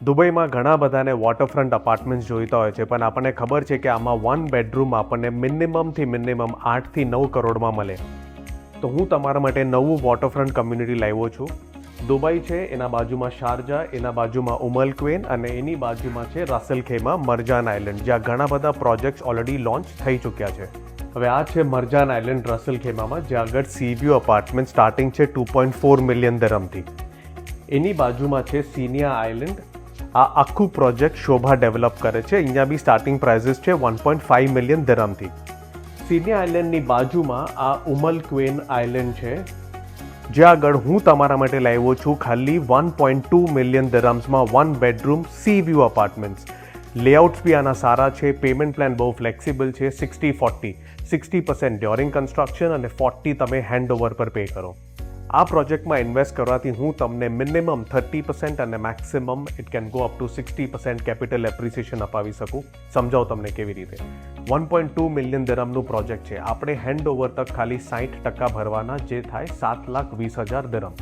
દુબઈમાં ઘણા બધાને વોટરફ્રન્ટ અપાર્ટમેન્ટ્સ જોઈતા હોય છે, પણ આપણને ખબર છે કે આમાં 1 બેડરૂમ આપણને મિનિમમ 8 થી 9 કરોડમાં મળે. તો હું તમારા માટે નવું વોટરફ્રન્ટ કમ્યુનિટી લાવ્યો છું. દુબઈ છે, એના બાજુમાં શારજા, એના બાજુમાં ઉમલ ક્વેન અને એની બાજુમાં છે રાસેલ ખેમા મરજાન આઇલેન્ડ, જ્યાં ઘણા બધા પ્રોજેક્ટ્સ ઓલરેડી લોન્ચ થઈ ચૂક્યા છે. હવે આ છે મરજાન આઇલેન્ડ રાસેલ ખેમામાં, જ્યાં આગળ સીવ્યુ અપાર્ટમેન્ટ સ્ટાર્ટિંગ છે 2.4 મિલિયન દિરહમથી. એની બાજુમાં છે સિનિયા આઇલેન્ડ. આ આખું પ્રોજેક્ટ શોભા ડેવલપ કરે છે. અહીંયા બી સ્ટાર્ટિંગ પ્રાઇઝિસ છે 1.5 મિલિયન દિરહમથી. સિનિયા આઇલેન્ડની બાજુમાં આ ઉમલ ક્વેન આઇલેન્ડ છે, જ્યાં આગળ હું તમારા માટે લાવ્યો છું ખાલી 1.2 મિલિયન દિરહમ્સમાં 1 bedroom sea view apartments. Layouts બી આના સારા છે. પેમેન્ટ પ્લાન બહુ ફ્લેક્સિબલ છે. 60-40, 60% ડ્યોરિંગ કન્સ્ટ્રક્શન અને 40% તમે હેન્ડઓવર પર પે કરો. આ પ્રોજેક્ટમાં ઇન્વેસ્ટ કરવાથી હું તમને મિનિમમ 30% અને maximum it can go up to 60% capital appreciation અપાવી શકું. સમજાવું તમને કેવી રીતે. 1.2 મિલિયન દિરહમનું પ્રોજેક્ટ છે. આપણે હેન્ડઓવર તક ખાલી 60% ભરવાના, જે થાય 7,20,000 dirham.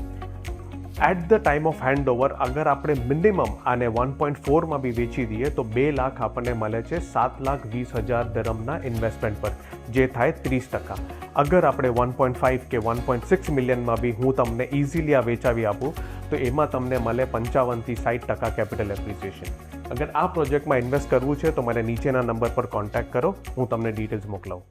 At the time of handover અગર આપણે મિનિમમ આને 1.4માં બી વેચી દઈએ તો 2 લાખ આપણને મળે છે 7,20,000 દિરહમના ઇન્વેસ્ટમેન્ટ પર, જે થાય 30%. અગર આપણે 1.5 કે 1.6 મિલિયનમાં બી હું તમને ઇઝીલી આ વેચાવી આપું તો એમાં તમને મળે 55% થી 60% કેપિટલ એપ્રિસિએશન. અગર આ પ્રોજેક્ટમાં ઇન્વેસ્ટ કરવું છે તો મને નીચેના નંબર પર કોન્ટેક્ટ કરો, હું તમને ડિટેલ્સ મોકલાવું.